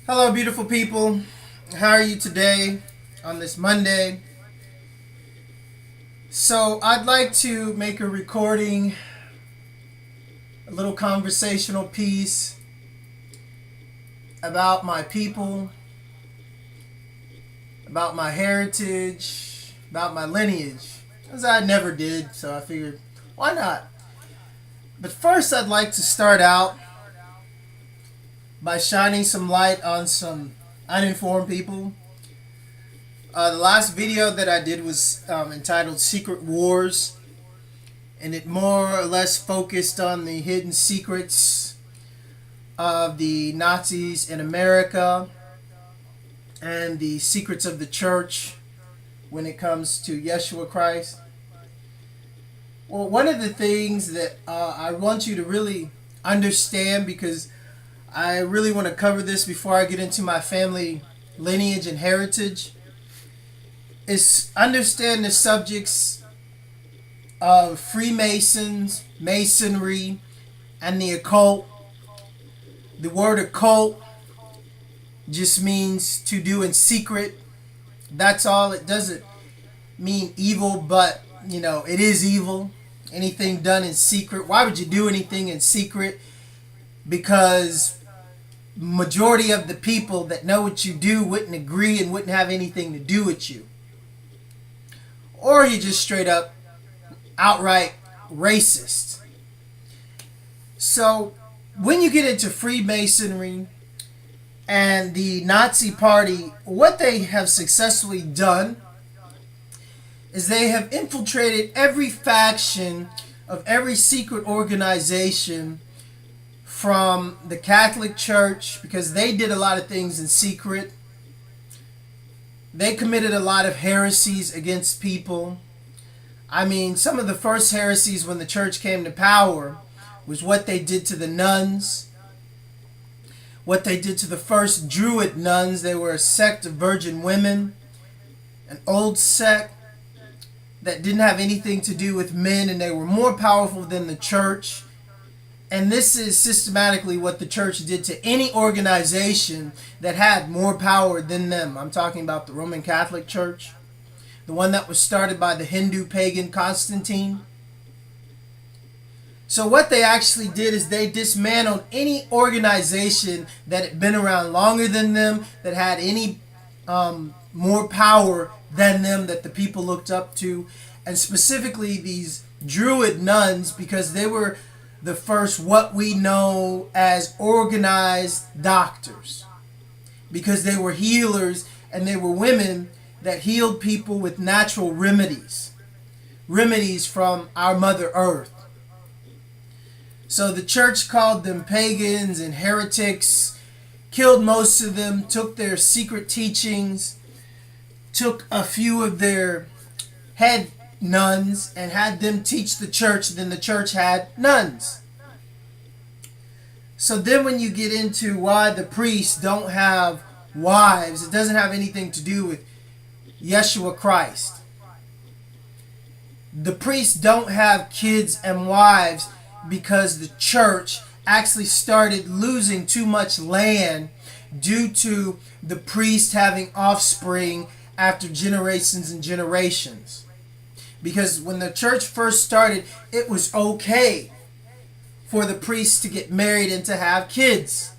Hello, beautiful people. How are you today on this Monday? So, I'd like to make a recording, a little conversational piece about my people, about my heritage, about my lineage, as I never did, so I figured, why not? But first, I'd like to start out by shining some light on some uninformed people. The last video that I did was entitled Secret Wars, and it more or less focused on the hidden secrets of the Nazis in America and the secrets of the church when it comes to Yeshua Christ. Well, one of the things that I want you to really understand, because I really want to cover this before I get into my family lineage and heritage, is understand the subjects of Freemasons, Masonry, and the occult. The word occult just means to do in secret. That's all. It doesn't mean evil, but it is evil. Anything done in secret. Why would you do anything in secret? Because majority of the people that know what you do wouldn't agree and wouldn't have anything to do with you. Or you just straight up outright racist. So when you get into Freemasonry and the Nazi Party, what they have successfully done is they have infiltrated every faction of every secret organization from the Catholic Church, because they did a lot of things in secret. They committed a lot of heresies against people. I mean, some of the first heresies when the church came to power was what they did to the nuns, what they did to the first Druid nuns. They were a sect of virgin women, an old sect that didn't have anything to do with men, and they were more powerful than the church. And this is systematically what the church did to any organization that had more power than them. I'm talking about the Roman Catholic Church, the one that was started by the Hindu pagan Constantine. So what they actually did is they dismantled any organization that had been around longer than them, that had any more power than them, that the people looked up to. And specifically these Druid nuns, because they were the first what we know as organized doctors, because they were healers, and they were women that healed people with natural remedies from our Mother Earth. So the church called them pagans and heretics, killed most of them, took their secret teachings, took a few of their head nuns and had them teach the church. Then the church had nuns. So then when you get into why the priests don't have wives, it doesn't have anything to do with Yeshua Christ. The priests don't have kids and wives because the church actually started losing too much land due to the priest having offspring after generations and generations. Because when the church first started, it was okay for the priests to get married and to have kids.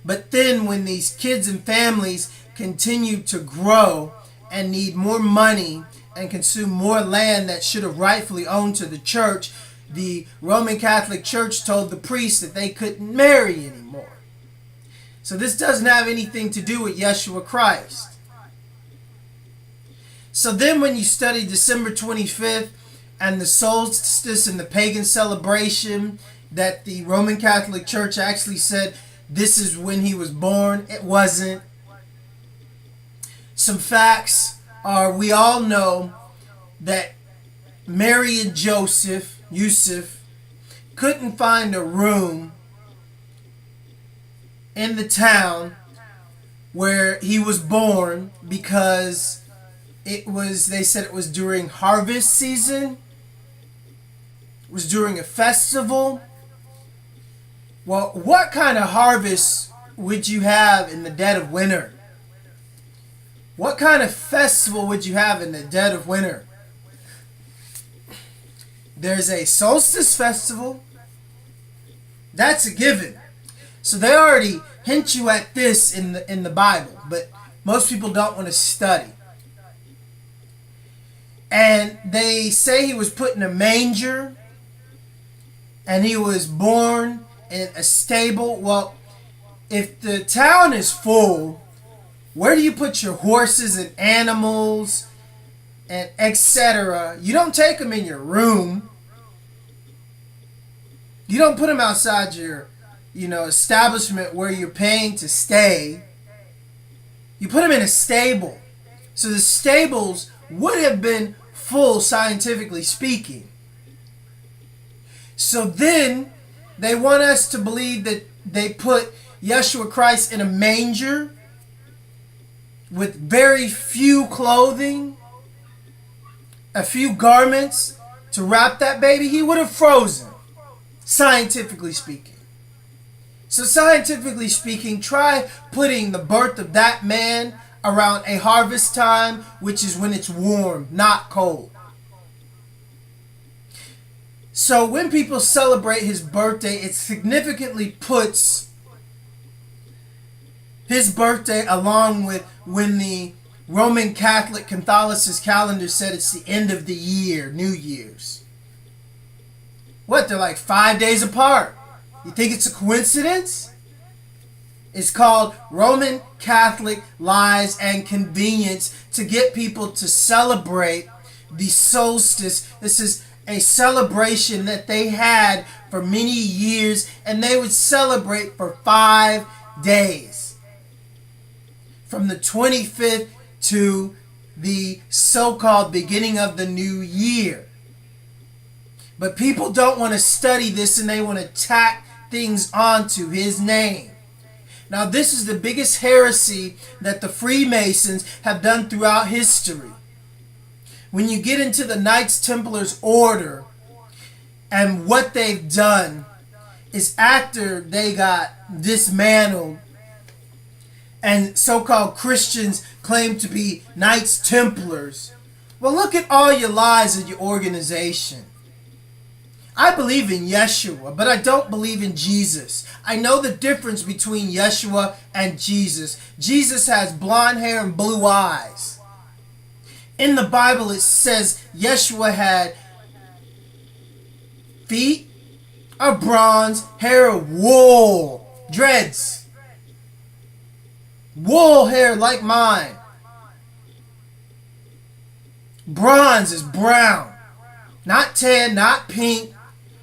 But then when these kids and families continued to grow and need more money and consume more land that should have rightfully owned to the church, the Roman Catholic Church told the priests that they couldn't marry anymore. So this doesn't have anything to do with Yeshua Christ. So then when you study December 25th and the solstice and the pagan celebration that the Roman Catholic Church actually said this is when he was born, it wasn't. Some facts are, we all know that Mary and Yusuf, couldn't find a room in the town where he was born because they said it was during harvest season. It was during a festival. Well, what kind of harvest would you have in the dead of winter? What kind of festival would you have in the dead of winter? There's a solstice festival. That's a given. So they already hint you at this in the Bible, but most people don't want to study. And they say he was put in a manger and he was born in a stable. Well, if the town is full, where do you put your horses and animals and etc.? You don't take them in your room. You don't put them outside your, establishment where you're paying to stay. You put them in a stable. So the stables would have been full, scientifically speaking. So then they want us to believe that they put Yeshua Christ in a manger with very few clothing, a few garments to wrap that baby. He would have frozen, scientifically speaking. So scientifically speaking, try putting the birth of that man around a harvest time, which is when it's warm, not cold. So when people celebrate his birthday, it significantly puts his birthday along with when the Roman Catholic Catholicist calendar said it's the end of the year, New Year's. What, they're like 5 days apart. You think it's a coincidence? It's called Roman Catholic lies and convenience to get people to celebrate the solstice. This is a celebration that they had for many years, and they would celebrate for 5 days. From the 25th to the so-called beginning of the new year. But people don't want to study this, and they want to tack things onto his name. Now, this is the biggest heresy that the Freemasons have done throughout history. When you get into the Knights Templars order, and what they've done is after they got dismantled and so-called Christians claim to be Knights Templars. Well, look at all your lies of your organization. I believe in Yeshua, but I don't believe in Jesus. I know the difference between Yeshua and Jesus. Jesus has blonde hair and blue eyes. In the Bible, it says Yeshua had feet of bronze, hair of wool, dreads. Wool hair like mine. Bronze is brown. Not tan, not pink,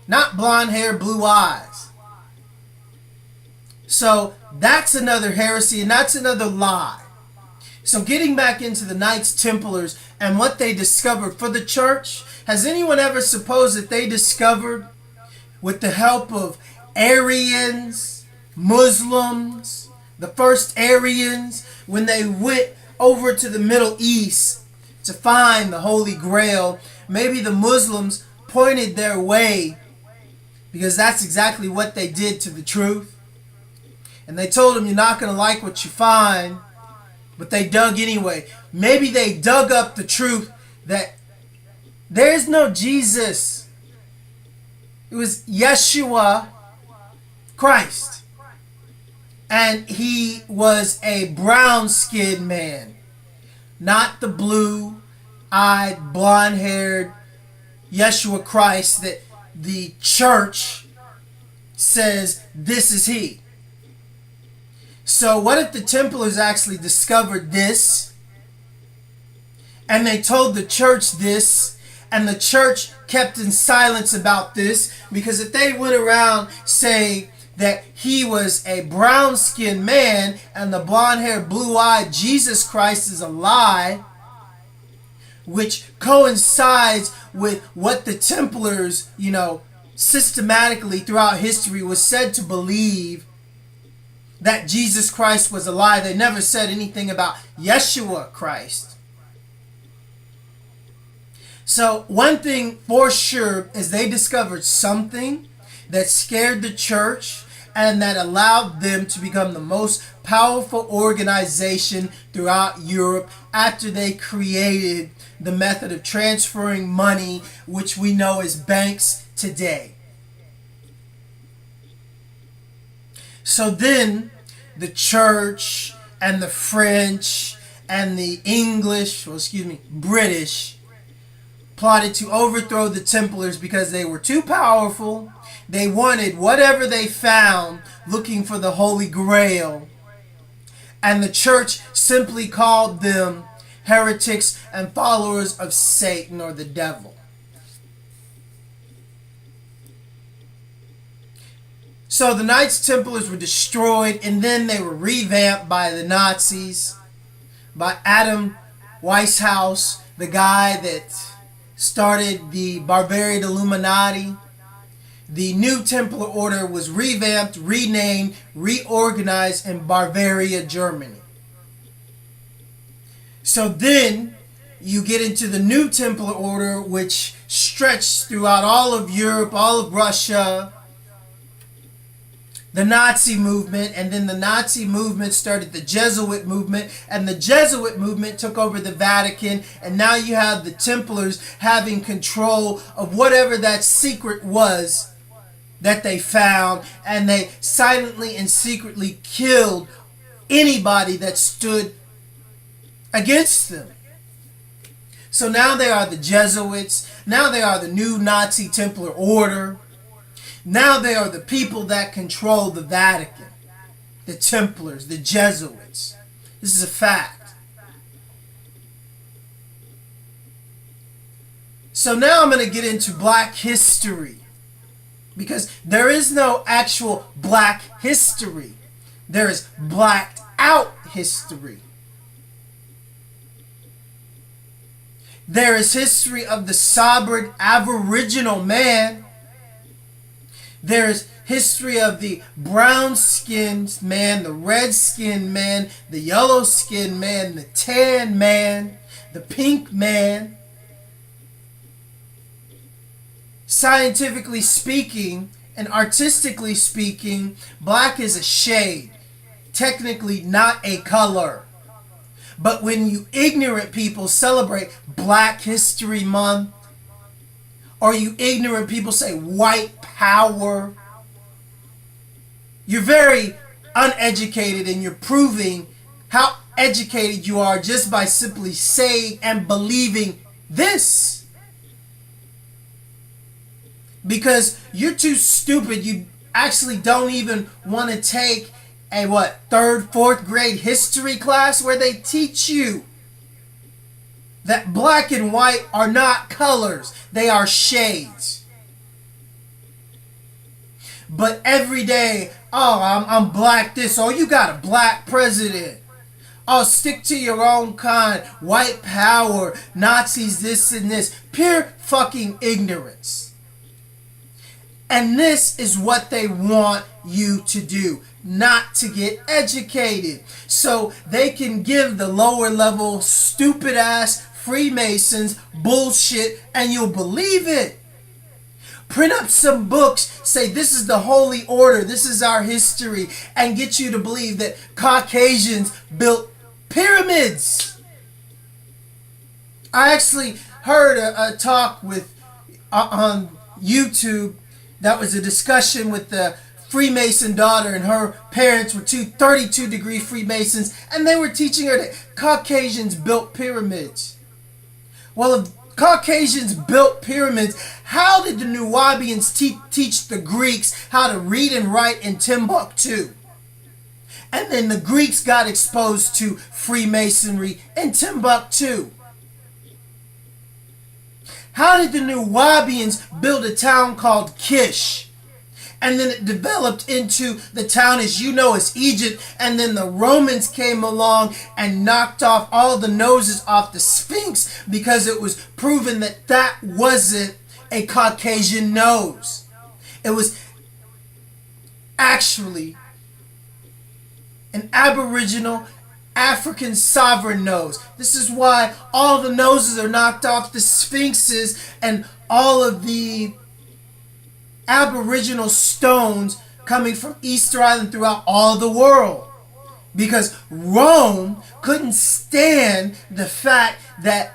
not blonde hair, blue eyes. So that's another heresy, and that's another lie. So getting back into the Knights Templars and what they discovered for the church, has anyone ever supposed that they discovered, with the help of Aryans, Muslims, the first Aryans, when they went over to the Middle East to find the Holy Grail, maybe the Muslims pointed their way, because that's exactly what they did to the truth. And they told them, you're not going to like what you find, but they dug anyway. Maybe they dug up the truth that there is no Jesus. It was Yeshua Christ. And he was a brown-skinned man, not the blue-eyed, blonde-haired Yeshua Christ that the church says this is he. So what if the Templars actually discovered this, and they told the church this, and the church kept in silence about this? Because if they went around saying that he was a brown-skinned man and the blonde-haired, blue-eyed Jesus Christ is a lie, which coincides with what the Templars, systematically throughout history was said to believe, that Jesus Christ was a lie. They never said anything about Yeshua Christ. So one thing for sure is they discovered something that scared the church and that allowed them to become the most powerful organization throughout Europe after they created the method of transferring money, which we know as banks today. So then the church and the French and the British plotted to overthrow the Templars because they were too powerful. They wanted whatever they found looking for the Holy Grail. And the church simply called them heretics and followers of Satan or the devil. So the Knights Templars were destroyed, and then they were revamped by the Nazis, by Adam Weishaupt, the guy that started the Bavarian Illuminati. The new Templar Order was revamped, renamed, reorganized in Bavaria, Germany. So then you get into the new Templar Order, which stretched throughout all of Europe, all of Russia, the Nazi movement, and then the Nazi movement started the Jesuit movement, and the Jesuit movement took over the Vatican, and now you have the Templars having control of whatever that secret was that they found, and they silently and secretly killed anybody that stood against them. So now they are the Jesuits, now they are the new Nazi Templar Order. Now they are the people that control the Vatican, the Templars, the Jesuits. This is a fact. So now I'm going to get into black history, because there is no actual black history. There is blacked out history. There is history of the sovereign Aboriginal man. There's history of the brown-skinned man, the red-skinned man, the yellow-skinned man, the tan man, the pink man. Scientifically speaking and artistically speaking, black is a shade, technically not a color. But when you ignorant people celebrate Black History Month, or you ignorant people say white power, you're very uneducated, and you're proving how educated you are just by simply saying and believing this. Because you're too stupid. You actually don't even want to take a third, fourth grade history class where they teach you that black and white are not colors. They are shades. But every day, I'm black this. Oh, you got a black president. Oh, stick to your own kind. White power. Nazis this and this. Pure fucking ignorance. And this is what they want you to do. Not to get educated. So they can give the lower level stupid ass Freemasons bullshit and you'll believe it. Print up some books, say this is the holy order, this is our history, and get you to believe that Caucasians built pyramids. I actually heard a talk with on YouTube that was a discussion with the Freemason daughter, and her parents were two 32-degree Freemasons, and they were teaching her that Caucasians built pyramids. Well, if Caucasians built pyramids, how did the Nubians teach the Greeks how to read and write in Timbuktu? And then the Greeks got exposed to Freemasonry in Timbuktu. How did the Nubians build a town called Kish? And then it developed into the town as you know as Egypt. And then the Romans came along and knocked off all the noses off the Sphinx because it was proven that that wasn't a Caucasian nose. It was actually an Aboriginal African sovereign nose. This is why all the noses are knocked off the Sphinxes, and all of the Aboriginal stones coming from Easter Island throughout all the world. Because Rome couldn't stand the fact that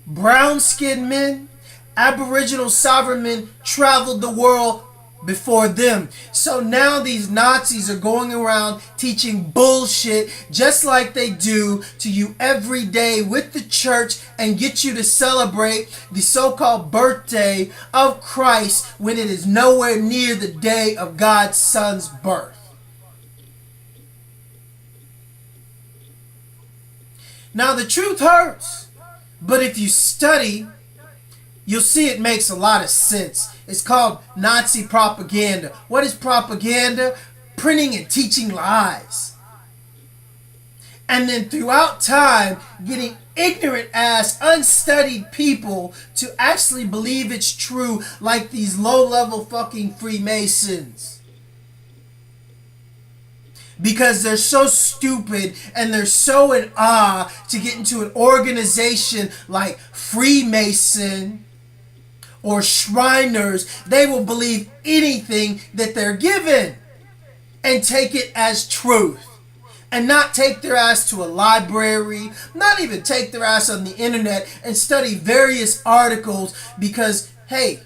brown-skinned men, Aboriginal sovereign men, traveled the world before them. So now these Nazis are going around teaching bullshit just like they do to you every day with the church and get you to celebrate the so-called birthday of Christ when it is nowhere near the day of God's Son's birth. Now the truth hurts, but if you study, you'll see it makes a lot of sense. It's called Nazi propaganda. What is propaganda? Printing and teaching lies. And then throughout time, getting ignorant ass, unstudied people to actually believe it's true, like these low-level fucking Freemasons. Because they're so stupid and they're so in awe to get into an organization like Freemason or Shriners, they will believe anything that they're given and take it as truth. And not take their ass to a library, not even take their ass on the internet and study various articles because, hey,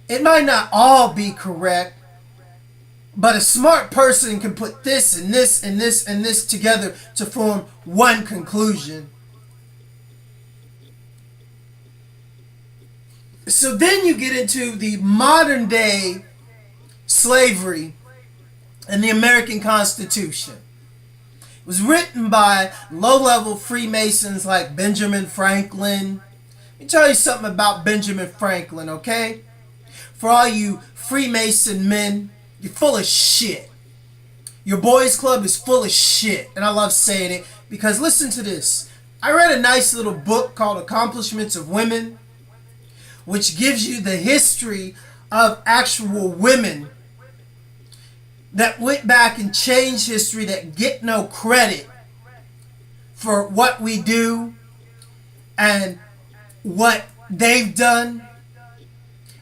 it might not all be correct, but a smart person can put this and this and this and this together to form one conclusion. So then you get into the modern day slavery and the American Constitution. It was written by low-level Freemasons like Benjamin Franklin. Let me tell you something about Benjamin Franklin, okay? For all you Freemason men, you're full of shit. Your boys club is full of shit. And I love saying it because listen to this. I read a nice little book called Accomplishments of Women, which gives you the history of actual women that went back and changed history that get no credit for what we do and what they've done.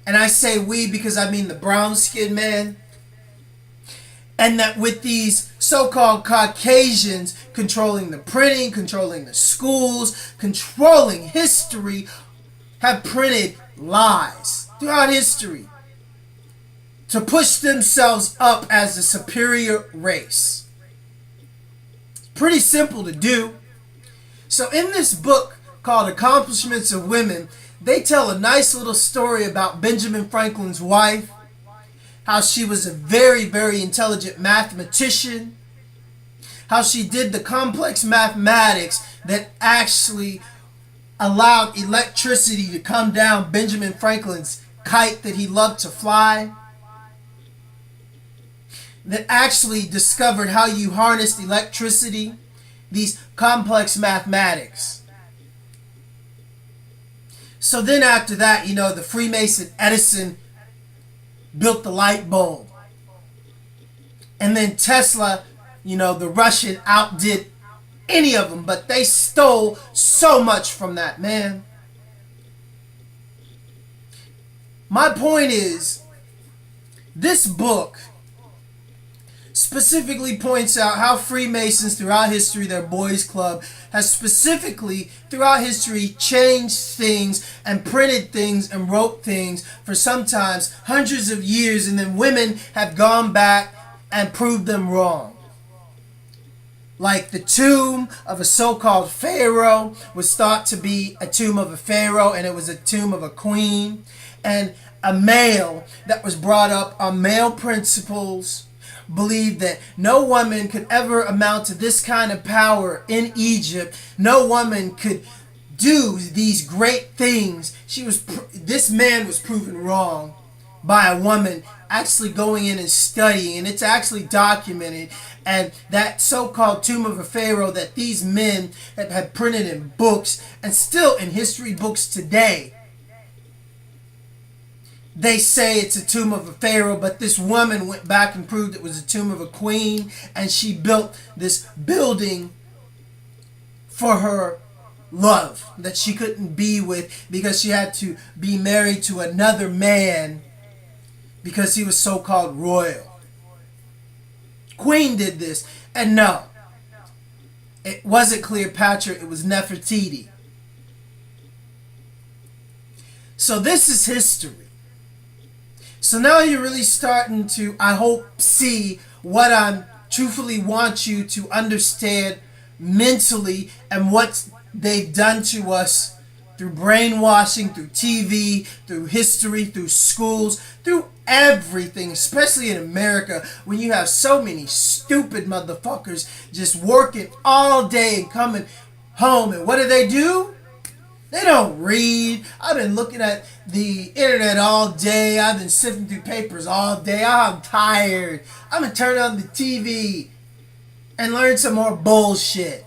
And I say we because I mean the brown-skinned man. And that with these so-called Caucasians controlling the printing, controlling the schools, controlling history, have printed lies throughout history to push themselves up as a superior race. It's pretty simple to do. So in this book called Accomplishments of Women, they tell a nice little story about Benjamin Franklin's wife, how she was a very, very intelligent mathematician, how she did the complex mathematics that actually allowed electricity to come down Benjamin Franklin's kite that he loved to fly, that actually discovered how you harnessed electricity, these complex mathematics. So then after that, you know, the Freemason Edison built the light bulb. And then Tesla, you know, the Russian outdid any of them, but they stole so much from that man. My point is, this book specifically points out how Freemasons throughout history, their boys club, has specifically throughout history changed things and printed things and wrote things for sometimes hundreds of years, and then women have gone back and proved them wrong. Like the tomb of a so-called pharaoh was thought to be a tomb of a pharaoh, and it was a tomb of a queen. And a male that was brought up on male principles believed that no woman could ever amount to this kind of power in Egypt. No woman could do these great things. This man was proven wrong by a woman actually going in and studying, and it's actually documented. And that so-called tomb of a pharaoh that these men had printed in books and still in history books today, they say it's a tomb of a pharaoh, but this woman went back and proved it was a tomb of a queen, and she built this building for her love that she couldn't be with because she had to be married to another man because he was so-called royal. Queen did this. And no, it wasn't Cleopatra, it was Nefertiti. So this is history. So now you're really starting to, I hope, see what I truthfully want you to understand mentally and what they've done to us through brainwashing, through TV, through history, through schools, through everything, especially in America, when you have so many stupid motherfuckers just working all day and coming home. And what do? They don't read. I've been looking at the internet all day. I've been sifting through papers all day. I'm tired. I'm going to turn on the TV and learn some more bullshit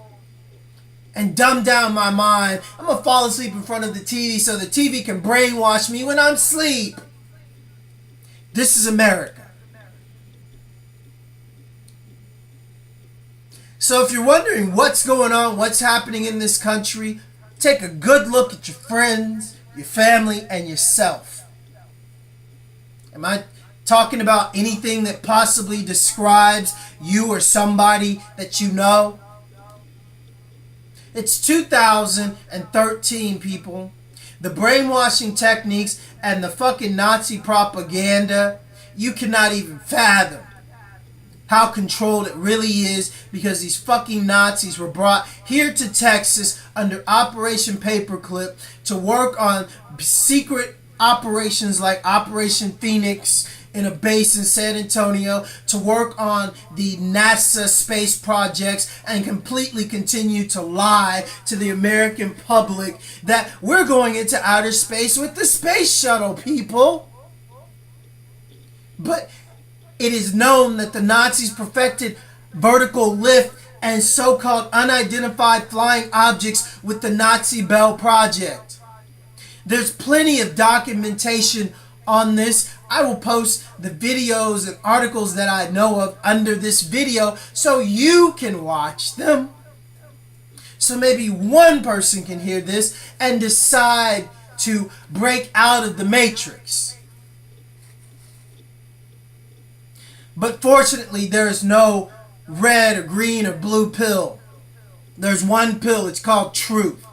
and dumb down my mind. I'm going to fall asleep in front of the TV so the TV can brainwash me when I'm asleep. This is America. So if you're wondering what's going on, what's happening in this country, take a good look at your friends, your family, and yourself. Am I talking about anything that possibly describes you or somebody that you know? It's 2013, people. The brainwashing techniques and the fucking Nazi propaganda, you cannot even fathom how controlled it really is, because these fucking Nazis were brought here to Texas under Operation Paperclip to work on secret operations like Operation Phoenix in a base in San Antonio, to work on the NASA space projects, and completely continue to lie to the American public that we're going into outer space with the space shuttle, people. But it is known that the Nazis perfected vertical lift and so-called unidentified flying objects with the Nazi Bell Project. There's plenty of documentation on this. I will post the videos and articles that I know of under this video so you can watch them. So maybe one person can hear this and decide to break out of the Matrix. But fortunately, there is no red or green or blue pill. There's one pill. It's called truth.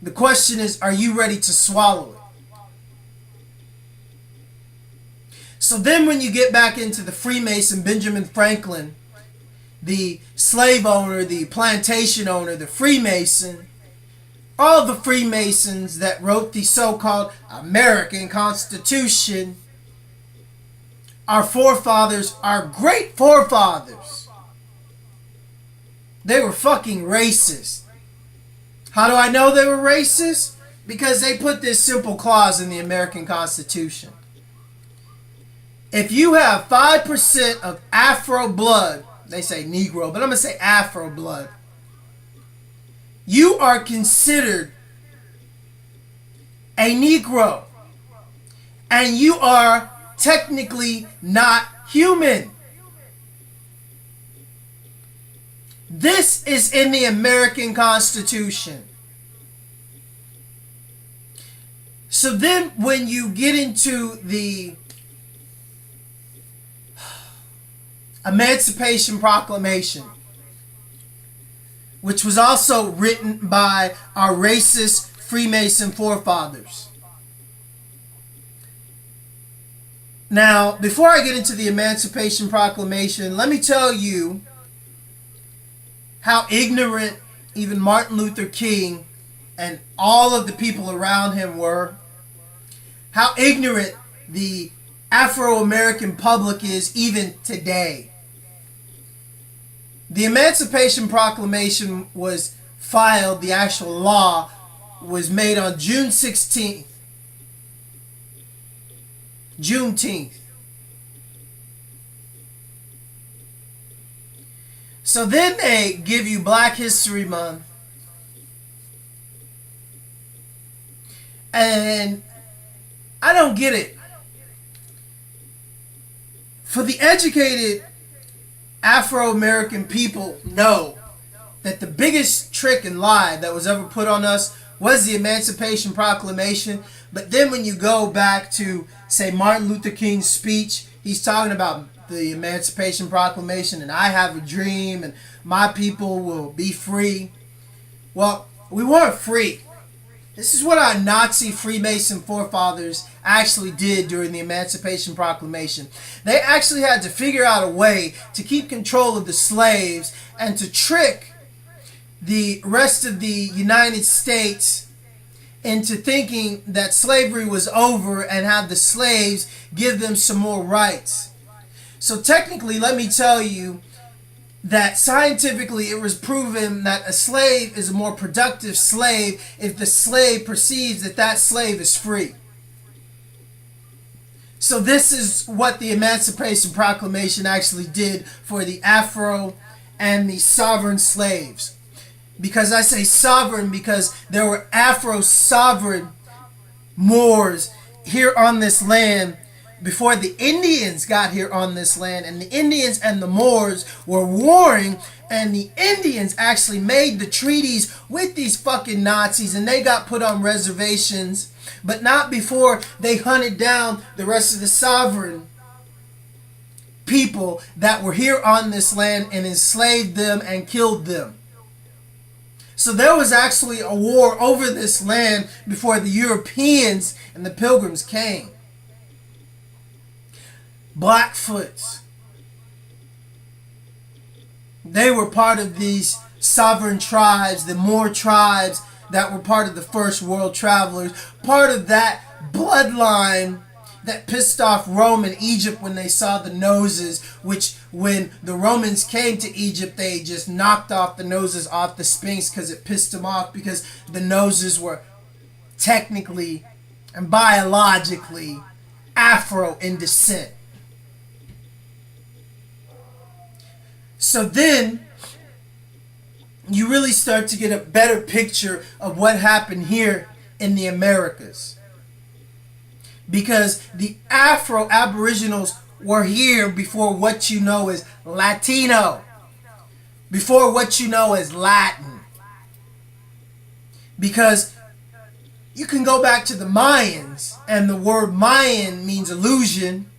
The question is, are you ready to swallow it? So then when you get back into the Freemason, Benjamin Franklin, the slave owner, the plantation owner, the Freemason, all the Freemasons that wrote the so-called American Constitution, our forefathers, our great forefathers, they were fucking racist. How do I know they were racist? Because they put this simple clause in the American Constitution. If you have 5% of Afro blood, they say Negro, but I'm going to say Afro blood, you are considered a Negro. And you are technically not human. This is in the American Constitution. So then when you get into the Emancipation Proclamation, which was also written by our racist Freemason forefathers. Now, before I get into the Emancipation Proclamation, let me tell you how ignorant even Martin Luther King and all of the people around him were. How ignorant the Afro-American public is even today. The Emancipation Proclamation was filed, the actual law was made on June 16th. Juneteenth. So then they give you Black History Month. And I don't get it. For the educated Afro-American people know that the biggest trick and lie that was ever put on us was the Emancipation Proclamation. But then when you go back to say Martin Luther King's speech, he's talking about the Emancipation Proclamation and I have a dream and my people will be free. Well, we weren't free. This is what our Nazi Freemason forefathers actually did during the Emancipation Proclamation. They actually had to figure out a way to keep control of the slaves and to trick the rest of the United States into thinking that slavery was over and have the slaves give them some more rights. So technically, let me tell you that scientifically it was proven that a slave is a more productive slave if the slave perceives that that slave is free. So this is what the Emancipation Proclamation actually did for the Afro and the sovereign slaves. Because I say sovereign because there were Afro sovereign Moors here on this land before the Indians got here on this land, and the Indians and the Moors were warring, and the Indians actually made the treaties with these fucking Nazis, and they got put on reservations, but not before they hunted down the rest of the sovereign people that were here on this land and enslaved them and killed them. So there was actually a war over this land before the Europeans and the Pilgrims came. Blackfoots. They were part of these sovereign tribes, the Moor tribes that were part of the first world travelers, part of that bloodline that pissed off Rome and Egypt when they saw the noses, which when the Romans came to Egypt, they just knocked off the noses off the Sphinx because it pissed them off, because the noses were technically and biologically Afro in descent. So then you really start to get a better picture of what happened here in the Americas. Because the Afro-Aboriginals were here before what you know as Latino. Before what you know as Latin. Because you can go back to the Mayans, and the word Mayan means illusion.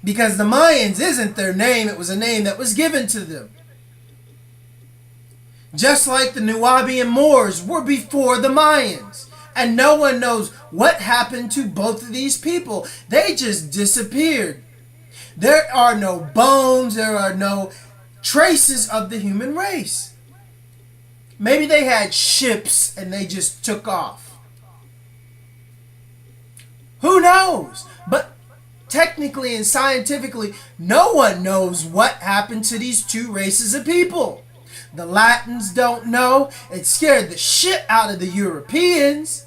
Because the Mayans isn't their name, it was a name that was given to them. Just like the Nubian Moors were before the Mayans. And no one knows what happened to both of these people. They just disappeared. There are no bones, there are no traces of the human race. Maybe they had ships and they just took off. Who knows? But technically and scientifically, no one knows what happened to these two races of people. The Latins don't know. It scared the shit out of the Europeans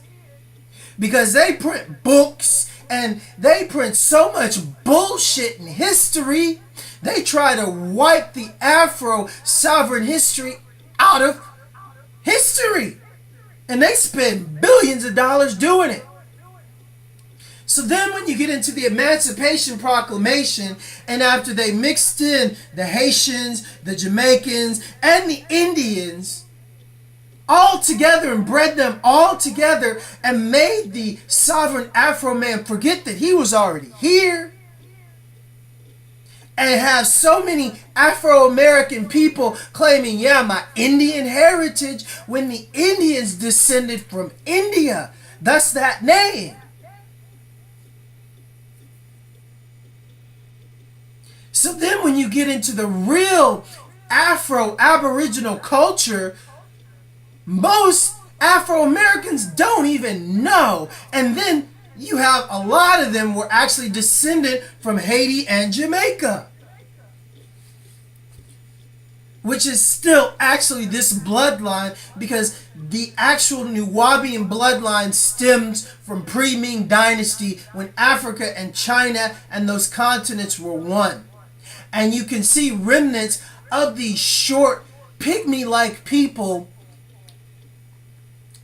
because they print books and they print so much bullshit in history. They try to wipe the Afro sovereign history out of history. And they spend billions of dollars doing it. So then when you get into the Emancipation Proclamation, and after they mixed in the Haitians, the Jamaicans, and the Indians all together and bred them all together and made the sovereign Afro man forget that he was already here, and have so many Afro-American people claiming, yeah, my Indian heritage, when the Indians descended from India. Thus that name. So then when you get into the real Afro-Aboriginal culture, most Afro-Americans don't even know. And then you have a lot of them were actually descended from Haiti and Jamaica, which is still actually this bloodline, because the actual Nubian bloodline stems from pre-Ming dynasty when Africa and China and those continents were one. And you can see remnants of these short, pygmy-like people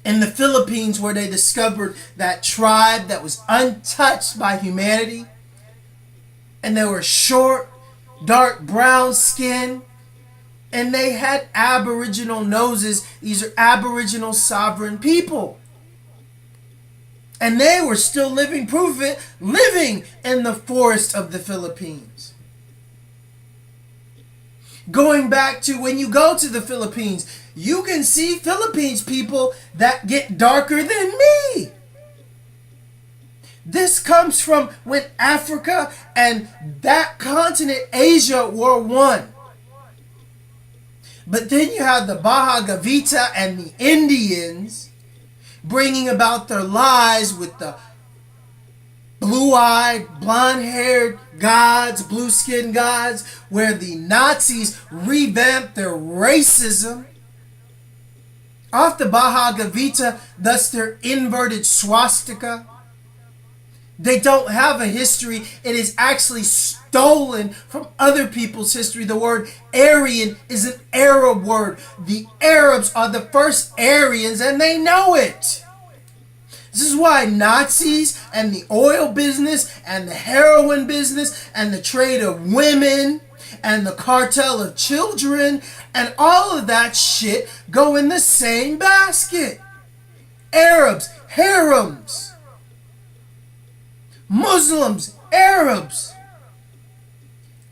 in the Philippines, where they discovered that tribe that was untouched by humanity. And they were short, dark brown skin. And they had Aboriginal noses. These are Aboriginal sovereign people. And they were still living proof of it, living in the forest of the Philippines. Going back to when you go to the Philippines, you can see Philippines people that get darker than me. This comes from when Africa and that continent, Asia, were one. But then you have the Baja Gavita and the Indians bringing about their lies with the blue-eyed, blonde-haired gods, blue-skinned gods, where the Nazis revamped their racism. Off the Baja Gavita, thus their inverted swastika. They don't have a history. It is actually stolen from other people's history. The word Aryan is an Arab word. The Arabs are the first Aryans, and they know it. This is why Nazis and the oil business and the heroin business and the trade of women and the cartel of children and all of that shit go in the same basket. Arabs, harems. Muslims, Arabs.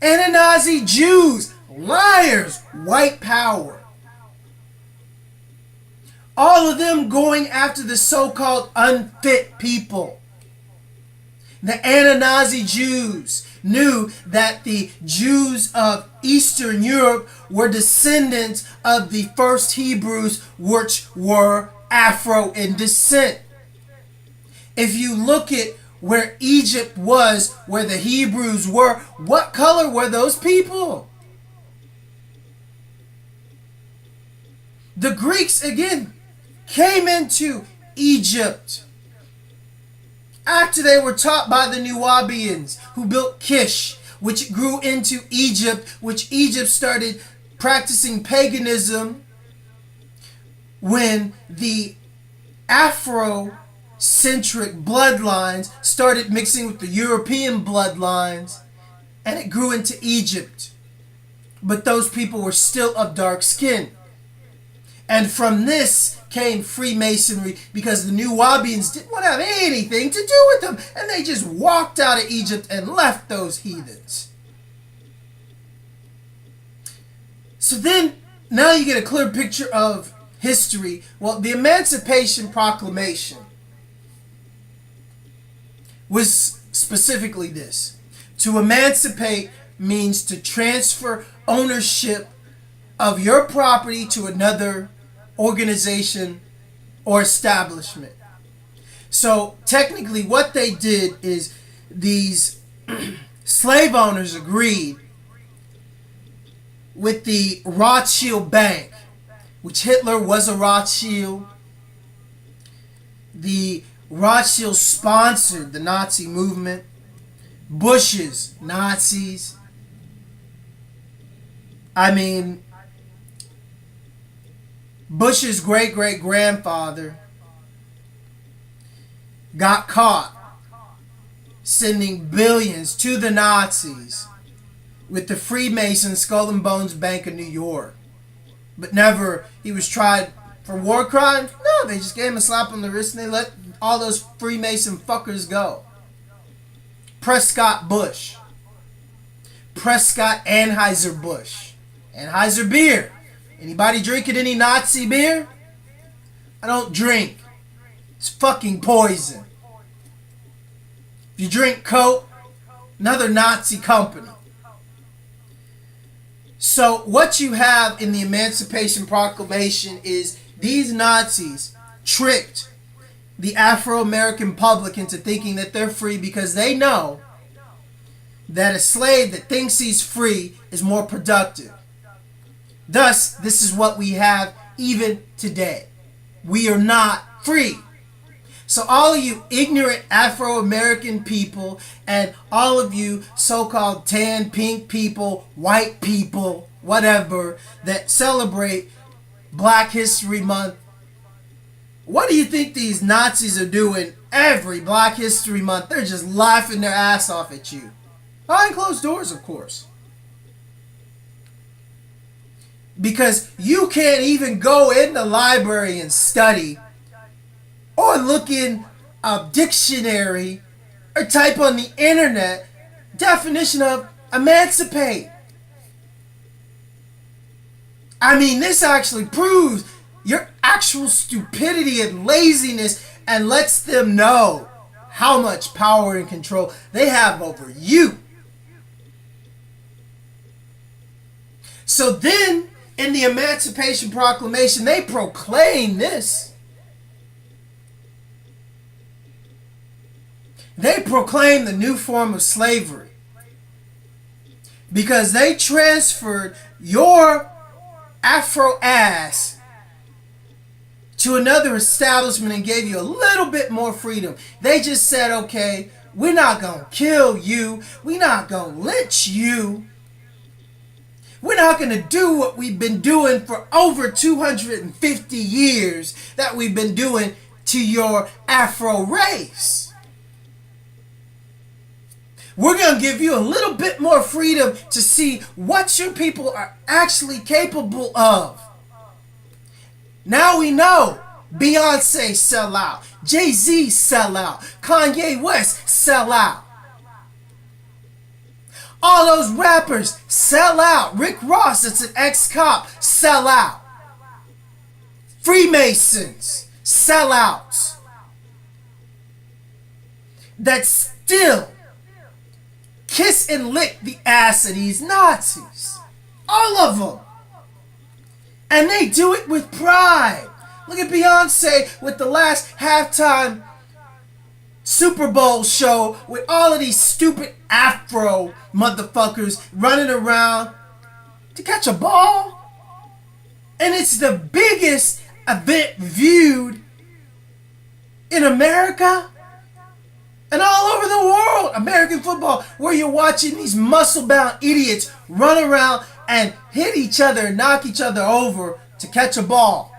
Ashkenazi Jews, liars, white power. All of them going after the so-called unfit people. The Ashkenazi Jews knew that the Jews of Eastern Europe were descendants of the first Hebrews, which were Afro in descent. If you look at where Egypt was, where the Hebrews were, what color were those people? The Greeks, again, came into Egypt after they were taught by the Nubians, who built Kish, which grew into Egypt, which Egypt started practicing paganism when the Afro-centric bloodlines started mixing with the European bloodlines, and it grew into Egypt. But those people were still of dark skin. And from this came Freemasonry, because the Nubians didn't want to have anything to do with them, and they just walked out of Egypt and left those heathens. So then, now you get a clear picture of history. Well, the Emancipation Proclamation was specifically this. To emancipate means to transfer ownership of your property to another organization or establishment. So technically what they did is these slave owners agreed with the Rothschild Bank, which Hitler was a Rothschild. The Rothschilds sponsored the Nazi movement. Bush's Nazis. Bush's great-great-grandfather got caught sending billions to the Nazis with the Freemason Skull and Bones Bank of New York. But never, he was tried for war crimes. No, they just gave him a slap on the wrist and they let all those Freemason fuckers go. Prescott Bush. Prescott Anheuser-Busch. Anheuser beer. Anybody drinking any Nazi beer? I don't drink. It's fucking poison. If you drink Coke, another Nazi company. So what you have in the Emancipation Proclamation is these Nazis tricked the Afro-American public into thinking that they're free because they know that a slave that thinks he's free is more productive. Thus, this is what we have even today. We are not free. So all of you ignorant Afro-American people and all of you so-called tan, pink people, white people, whatever, that celebrate Black History Month, what do you think these Nazis are doing every Black History Month? They're just laughing their ass off at you. Behind closed doors, of course. Because you can't even go in the library and study or look in a dictionary or type on the internet definition of emancipate. I mean, this actually proves your actual stupidity and laziness and lets them know how much power and control they have over you. So then, in the Emancipation Proclamation, they proclaim this. They proclaim the new form of slavery because they transferred your Afro ass to another establishment and gave you a little bit more freedom. They just said, okay, we're not going to kill you. We're not going to lynch you. We're not going to do what we've been doing for over 250 years that we've been doing to your Afro race. We're going to give you a little bit more freedom to see what your people are actually capable of. Now we know Beyonce sell out, Jay-Z sell out, Kanye West sell out. All those rappers sell out. Rick Ross, that's an ex-cop, sell out. Freemasons, sell out. That still kiss and lick the ass of these Nazis. All of them. And they do it with pride. Look at Beyonce with the last halftime Super Bowl show with all of these stupid Afro motherfuckers running around to catch a ball. And it's the biggest event viewed in America and all over the world. American football, where you're watching these muscle-bound idiots run around and hit each other and knock each other over to catch a ball.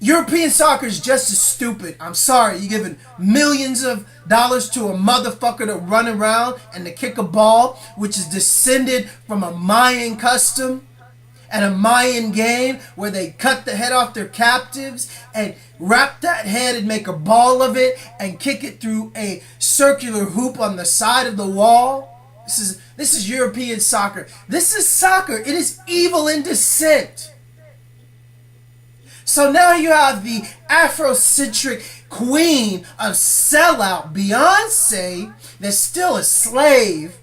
European soccer is just as stupid. I'm sorry, you're giving millions of dollars to a motherfucker to run around and to kick a ball, which is descended from a Mayan custom and a Mayan game where they cut the head off their captives and wrap that head and make a ball of it and kick it through a circular hoop on the side of the wall. This is European soccer. This is soccer. It is evil in descent. So now you have the Afrocentric queen of sellout, Beyonce, that's still a slave,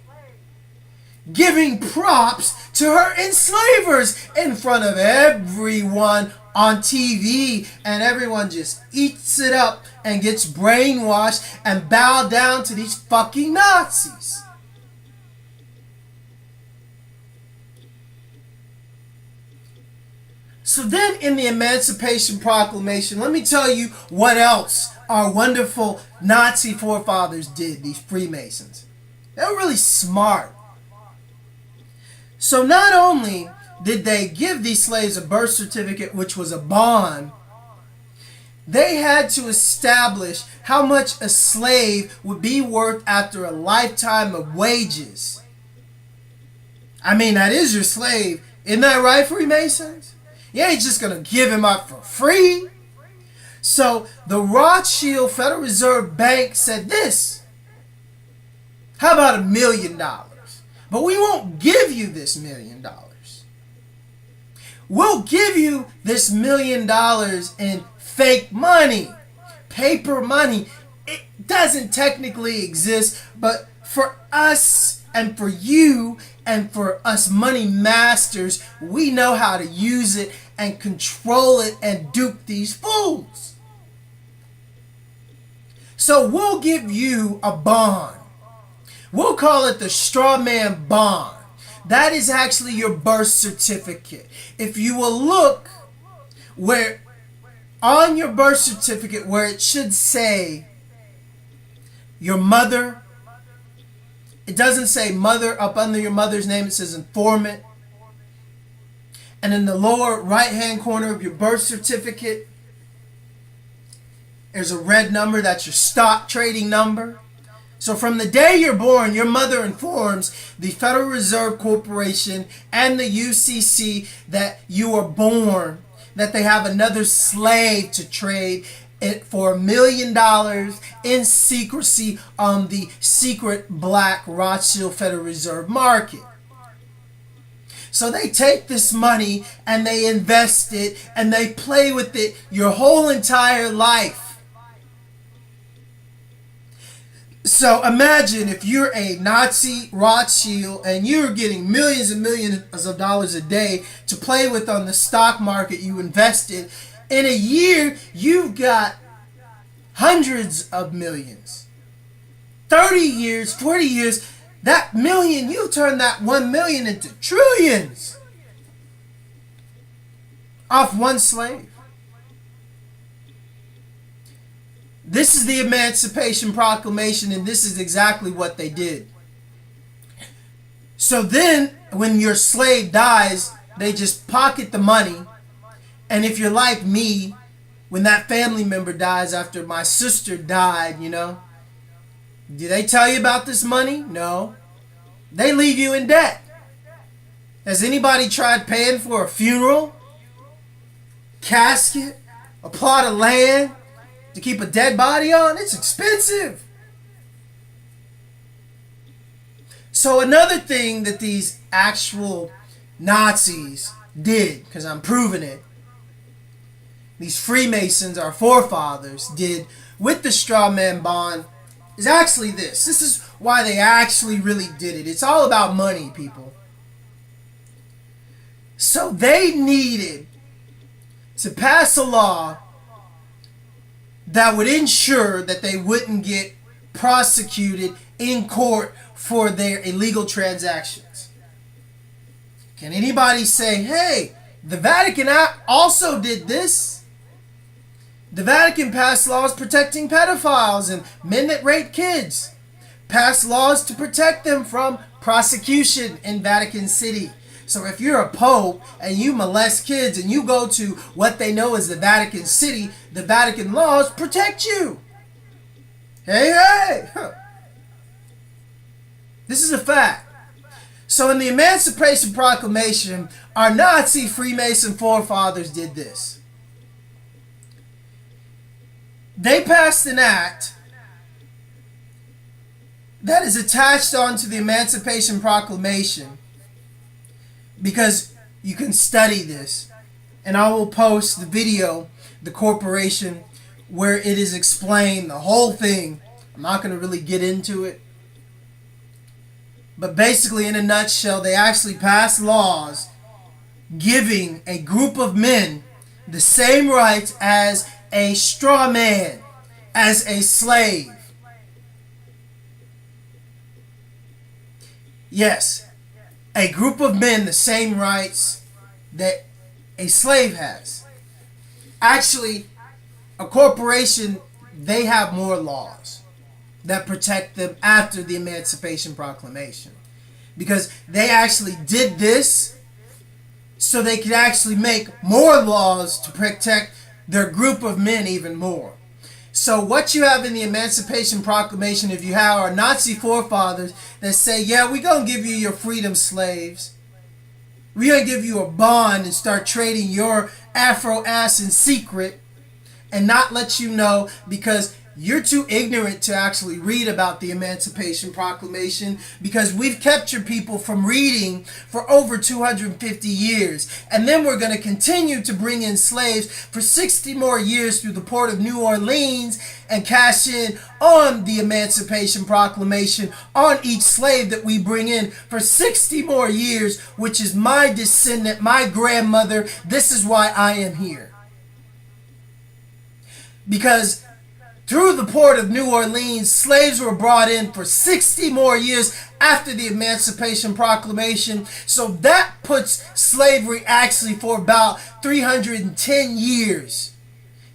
giving props to her enslavers in front of everyone on TV, and everyone just eats it up and gets brainwashed and bow down to these fucking Nazis. So then in the Emancipation Proclamation, let me tell you what else our wonderful Nazi forefathers did, these Freemasons. They were really smart. So not only did they give these slaves a birth certificate, which was a bond, they had to establish how much a slave would be worth after a lifetime of wages. I mean, that is your slave. Isn't that right, Freemasons? You ain't just going to give him up for free. So the Rothschild Federal Reserve Bank said this. How about $1 million? But we won't give you this $1 million. We'll give you this $1 million in fake money, paper money. It doesn't technically exist, but for us and for you and for us money masters, we know how to use it and control it and dupe these fools. So we'll give you a bond. We'll call it the straw man bond. That is actually your birth certificate. If you will look where on your birth certificate where it should say your mother, it doesn't say mother up under your mother's name, it says informant. And in the lower right hand corner of your birth certificate, there's a red number, that's your stock trading number. So from the day you're born, your mother informs the Federal Reserve Corporation and the UCC that you were born, that they have another slave to trade, for $1 million in secrecy on the secret black Rothschild Federal Reserve market. So they take this money and they invest it and they play with it your whole entire life. So imagine if you're a Nazi Rothschild and you're getting millions and millions of dollars a day to play with on the stock market you invested. In a year, you've got hundreds of millions. 30 years, 40 years, that million, you turn that 1 million into trillions off one slave. This is the Emancipation Proclamation, and this is exactly what they did. So then, when your slave dies, they just pocket the money. And if you're like me, when that family member dies, after my sister died, did they tell you about this money? No. They leave you in debt. Has anybody tried paying for a funeral, casket, a plot of land to keep a dead body on? It's expensive. So another thing that these actual Nazis did, because I'm proving it, these Freemasons, our forefathers, did with the straw man bond is actually this. This is why they actually really did it. It's all about money, people. So they needed to pass a law that would ensure that they wouldn't get prosecuted in court for their illegal transactions. Can anybody say, hey, the Vatican also did this? The Vatican passed laws protecting pedophiles and men that rape kids. Passed laws to protect them from prosecution in Vatican City. So if you're a pope and you molest kids and you go to what they know as the Vatican City, the Vatican laws protect you. Hey! This is a fact. So in the Emancipation Proclamation, our Nazi Freemason forefathers did this. They passed an act that is attached onto the Emancipation Proclamation, because you can study this, and I will post the video, the corporation, where it is explained, the whole thing. I'm not going to really get into it. But basically, in a nutshell, they actually passed laws giving a group of men the same rights as a straw man, as a slave. Yes, a group of men the same rights that a slave has. Actually, a corporation, they have more laws that protect them after the Emancipation Proclamation, because they actually did this so they could actually make more laws to protect their group of men even more. So what you have in the Emancipation Proclamation, if you have our Nazi forefathers that say, yeah, we're going to give you your freedom, slaves. We're going to give you a bond and start trading your Afro ass in secret and not let you know, because you're too ignorant to actually read about the Emancipation Proclamation, because we've kept your people from reading for over 250 years. And then we're going to continue to bring in slaves for 60 more years through the port of New Orleans and cash in on the Emancipation Proclamation on each slave that we bring in for 60 more years, which is my descendant, my grandmother. This is why I am here. Because through the port of New Orleans, slaves were brought in for 60 more years after the Emancipation Proclamation. So that puts slavery actually for about 310 years.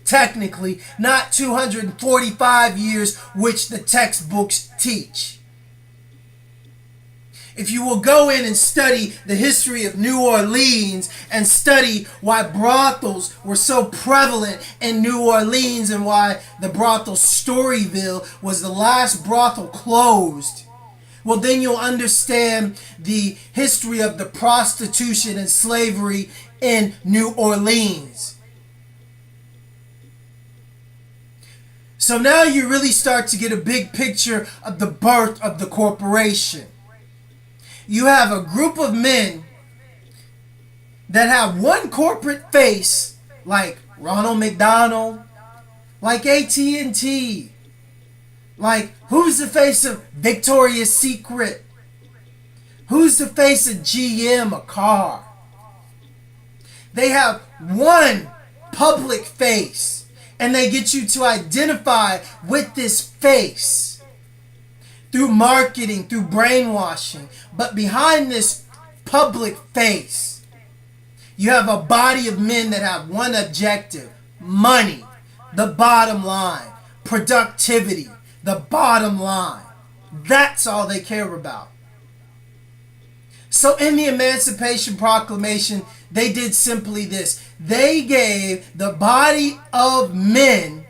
Technically, not 245 years, which the textbooks teach. If you will go in and study the history of New Orleans and study why brothels were so prevalent in New Orleans and why the brothel Storyville was the last brothel closed, well, then you'll understand the history of the prostitution and slavery in New Orleans. So now you really start to get a big picture of the birth of the corporation. You have a group of men that have one corporate face, like Ronald McDonald, like AT&T, like who's the face of Victoria's Secret? Who's the face of GM, a car? They have one public face, and they get you to identify with this face through marketing, through brainwashing. But behind this public face, you have a body of men that have one objective: money, the bottom line, productivity, the bottom line. That's all they care about. So in the Emancipation Proclamation, they did simply this. They gave the body of men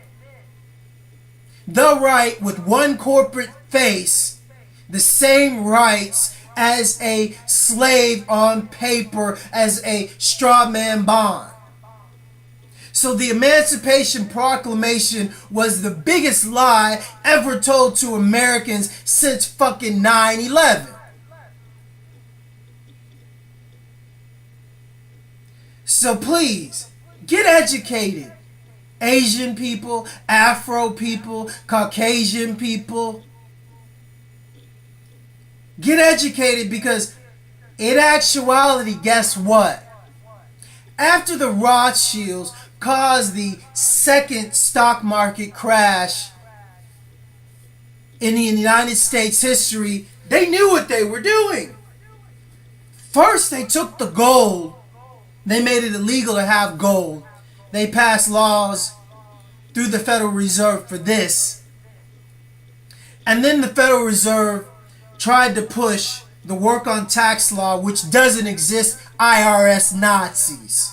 the right, with one corporate face, the same rights as a slave on paper, as a straw man bond. So the Emancipation Proclamation was the biggest lie ever told to Americans since fucking 9/11. So please, get educated. Asian people, Afro people, Caucasian people. Get educated, because in actuality, guess what? After the Rothschilds caused the second stock market crash in the United States history, they knew what they were doing. First, they took the gold. They made it illegal to have gold. They passed laws through the Federal Reserve for this. And then the Federal Reserve tried to push the work on tax law, which doesn't exist, IRS Nazis.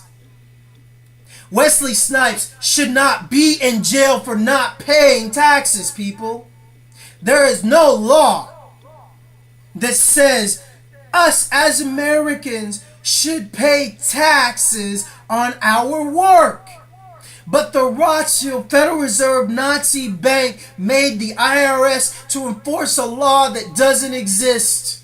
Wesley Snipes should not be in jail for not paying taxes, people. There is no law that says us as Americans should pay taxes on our work. But the Rothschild Federal Reserve Nazi Bank made the IRS to enforce a law that doesn't exist.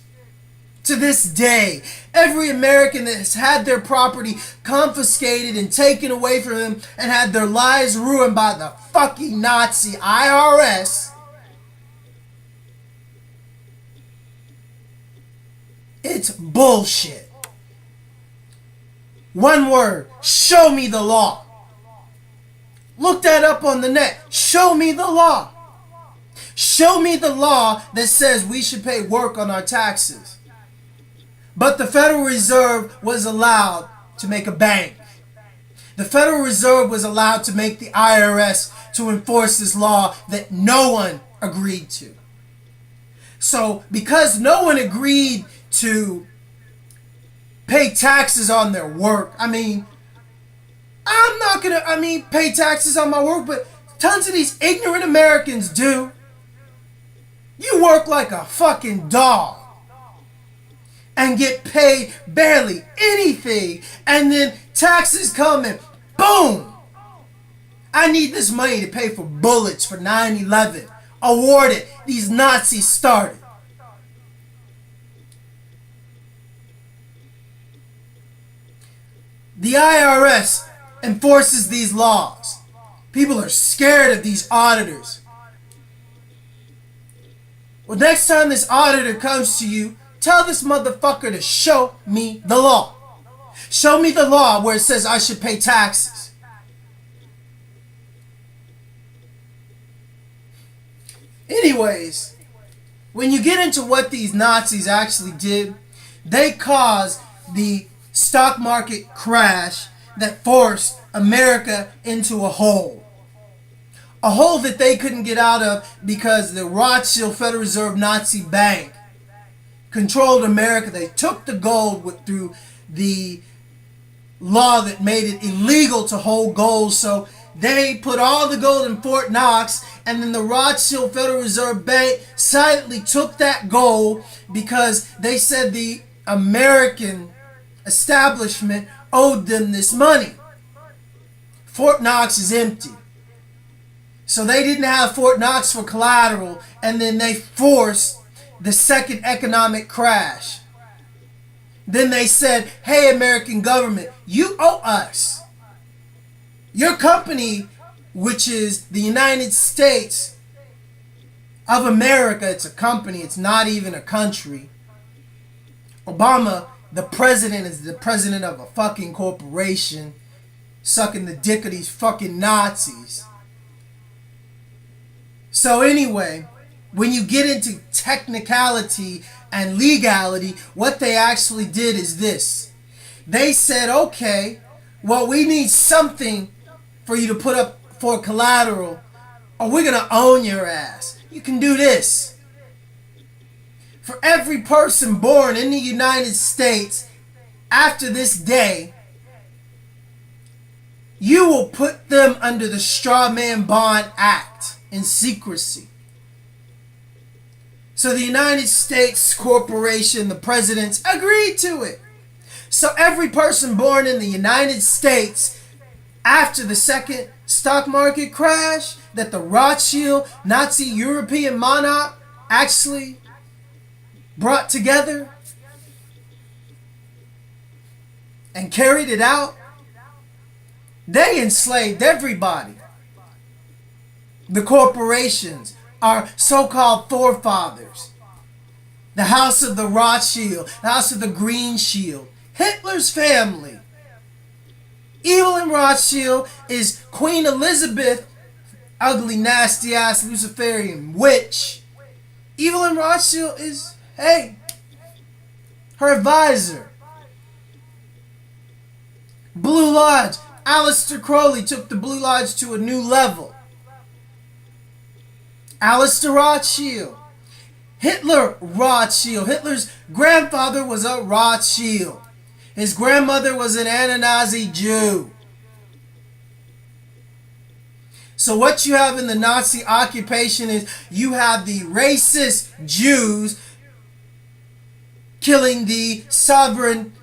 To this day, every American that has had their property confiscated and taken away from them and had their lives ruined by the fucking Nazi IRS, it's bullshit. One word: show me the law. Look that up on the net. Show me the law. Show me the law that says we should pay work on our taxes. But the Federal Reserve was allowed to make a bank. The Federal Reserve was allowed to make the IRS to enforce this law that no one agreed to. So because no one agreed to pay taxes on their work, I'm not gonna, pay taxes on my work, but tons of these ignorant Americans do. You work like a fucking dog and get paid barely anything, and then taxes come and boom! I need this money to pay for bullets for 9/11. Awarded. These Nazis started. The IRS enforces these laws. People are scared of these auditors. Well, next time this auditor comes to you, tell this motherfucker to show me the law. Show me the law where it says I should pay taxes. Anyways, when you get into what these Nazis actually did, they caused the stock market crash that forced America into a hole. A hole that they couldn't get out of because the Rothschild Federal Reserve Nazi Bank controlled America. They took the gold through the law that made it illegal to hold gold. So they put all the gold in Fort Knox, and then the Rothschild Federal Reserve Bank silently took that gold because they said the American establishment owed them this money. Fort Knox is empty. So they didn't have Fort Knox for collateral, and then they forced the second economic crash. Then they said, hey, American government, you owe us. Your company, which is the United States of America, it's a company, it's not even a country. Obama, the president, is the president of a fucking corporation, sucking the dick of these fucking Nazis. So anyway, when you get into technicality and legality, what they actually did is this. They said, okay, well, we need something for you to put up for collateral, or we're going to own your ass. You can do this. For every person born in the United States after this day, you will put them under the Straw Man Bond Act in secrecy. So the United States corporation, the presidents, agreed to it. So every person born in the United States after the second stock market crash that the Rothschild Nazi European monarch actually brought together and carried it out, they enslaved everybody. The corporations, our so-called forefathers, the house of the Rothschild, the house of the Green Shield, Hitler's family. Evelyn Rothschild is Queen Elizabeth, ugly, nasty ass Luciferian witch. Evelyn Rothschild is, hey, her advisor. Blue Lodge. Aleister Crowley took the Blue Lodge to a new level. Aleister Rothschild. Hitler Rothschild. Hitler's grandfather was a Rothschild. His grandmother was an Ashkenazi Jew. So what you have in the Nazi occupation is you have the racist Jews killing the sovereign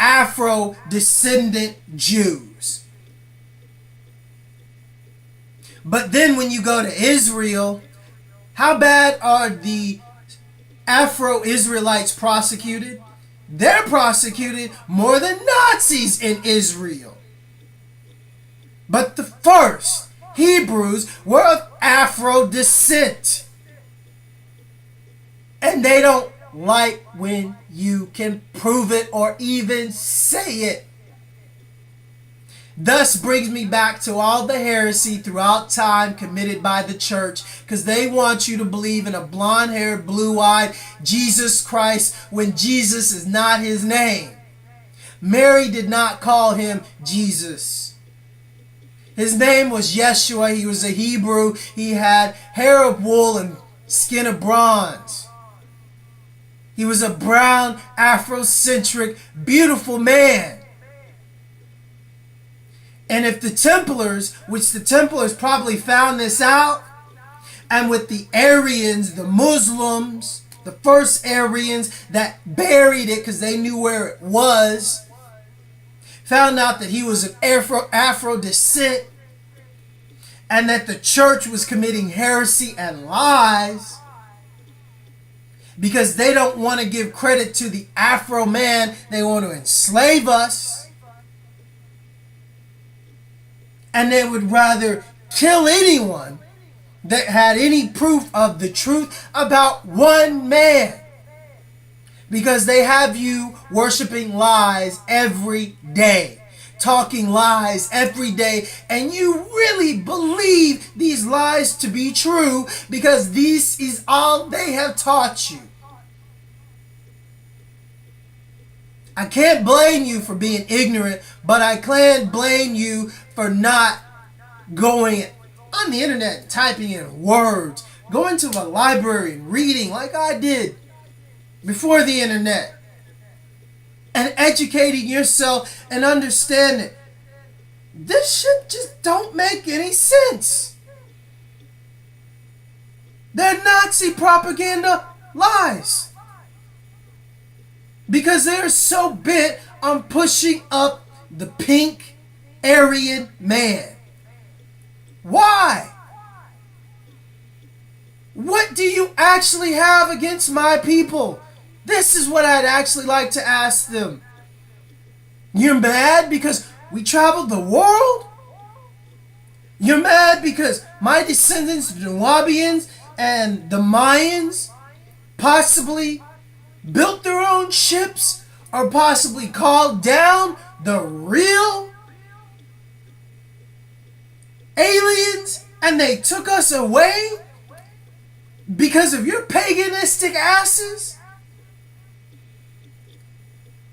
Afro-descendant Jews. But then when you go to Israel, how bad are the Afro-Israelites prosecuted? They're prosecuted more than Nazis in Israel. But the first Hebrews were of Afro descent. And they don't like when you can prove it or even say it. Thus brings me back to all the heresy throughout time committed by the church, because they want you to believe in a blonde-haired, blue-eyed Jesus Christ when Jesus is not his name. Mary did not call him Jesus. His name was Yeshua. He was a Hebrew. He had hair of wool and skin of bronze. He was a brown, Afrocentric, beautiful man. And if the Templars, which the Templars probably found this out, and with the Aryans, the Muslims, the first Aryans that buried it because they knew where it was, found out that he was of Afro descent, and that the church was committing heresy and lies, because they don't want to give credit to the Afro man, they want to enslave us. And they would rather kill anyone that had any proof of the truth about one man. Because they have you worshiping lies every day. Talking lies every day. And you really believe these lies to be true because this is all they have taught you. I can't blame you for being ignorant, but I can blame you for not going on the internet and typing in words, going to a library and reading like I did before the internet, and educating yourself and understanding this shit just don't make any sense. They're Nazi propaganda lies. Because they're so bent on pushing up the pink Aryan man. Why? What do you actually have against my people? This is what I'd actually like to ask them. You're mad because we traveled the world? You're mad because my descendants, the Nubians and the Mayans, possibly built their own ships or possibly called down the real aliens and they took us away because of your paganistic asses?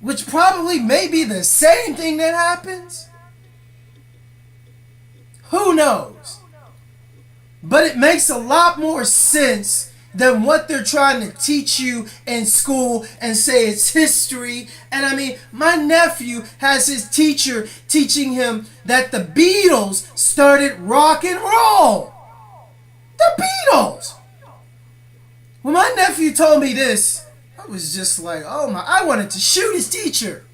Which probably may be the same thing that happens. Who knows? But it makes a lot more sense than what they're trying to teach you in school and say it's history. And I mean, my nephew has his teacher teaching him that the Beatles started rock and roll. The Beatles! When my nephew told me this, I was just like, oh my, I wanted to shoot his teacher.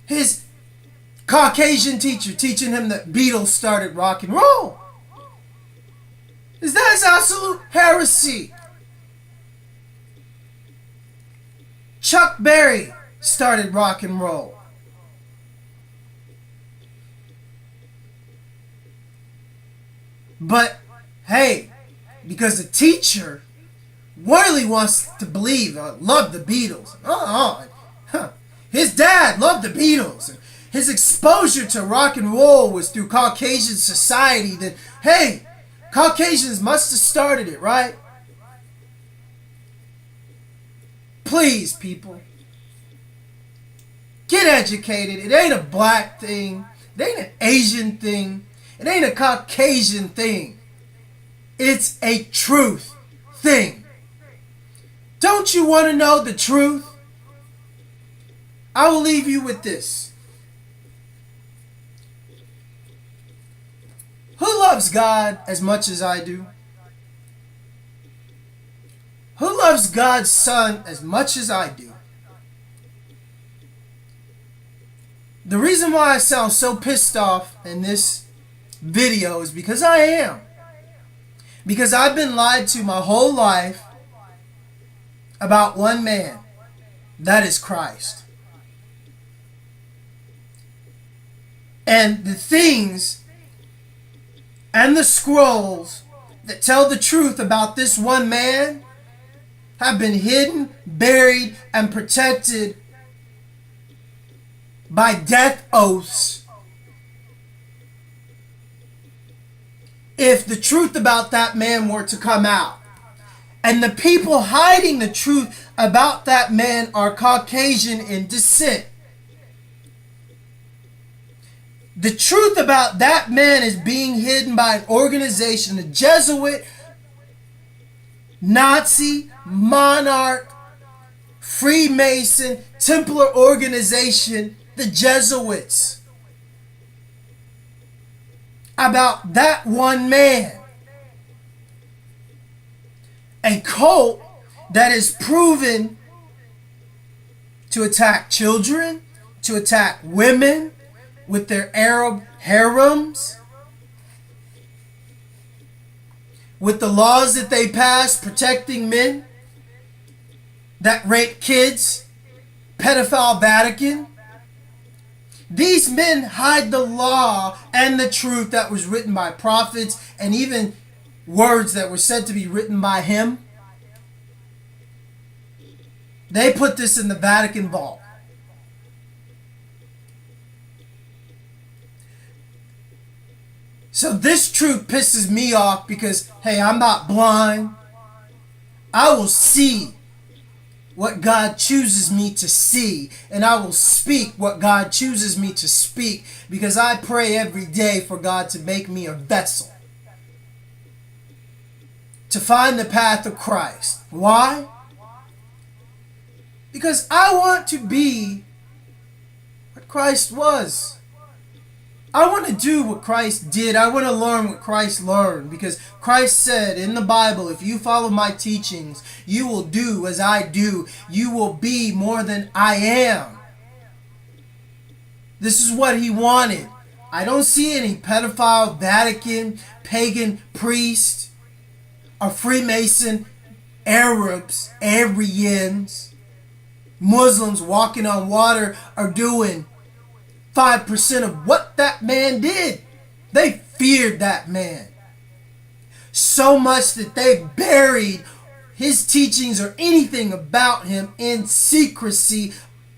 His Caucasian teacher teaching him that Beatles started rock and roll. That's absolute heresy. Chuck Berry started rock and roll. But hey, because the teacher really wants to believe, love the Beatles. His dad loved the Beatles. His exposure to rock and roll was through Caucasian society. Then, hey, Caucasians must have started it, right? Please, people, get educated. It ain't a black thing. It ain't an Asian thing. It ain't a Caucasian thing. It's a truth thing. Don't you want to know the truth? I will leave you with this. Who loves God as much as I do? Who loves God's Son as much as I do? The reason why I sound so pissed off in this video is because I am. Because I've been lied to my whole life about one man. That is Christ. And the things and the scrolls that tell the truth about this one man have been hidden, buried, and protected by death oaths. If the truth about that man were to come out, and the people hiding the truth about that man are Caucasian in descent, the truth about that man is being hidden by an organization, a Jesuit, Nazi, monarch, Freemason, Templar organization, the Jesuits. About that one man. A cult that is proven to attack children, to attack women with their Arab harems, with the laws that they pass protecting men that rape kids, pedophile Vatican. These men hide the law and the truth that was written by prophets and even words that were said to be written by him. They put this in the Vatican vault. So this truth pisses me off because, hey, I'm not blind. I will see what God chooses me to see, and I will speak what God chooses me to speak, because I pray every day for God to make me a vessel to find the path of Christ. Why? Because I want to be what Christ was. I want to do what Christ did. I want to learn what Christ learned, because Christ said in the Bible, if you follow my teachings, you will do as I do. You will be more than I am. This is what he wanted. I don't see any pedophile, Vatican, pagan priest are Freemason, Arabs, Aryans, Muslims walking on water are doing 5% of what that man did. They feared that man so much that they buried his teachings or anything about him in secrecy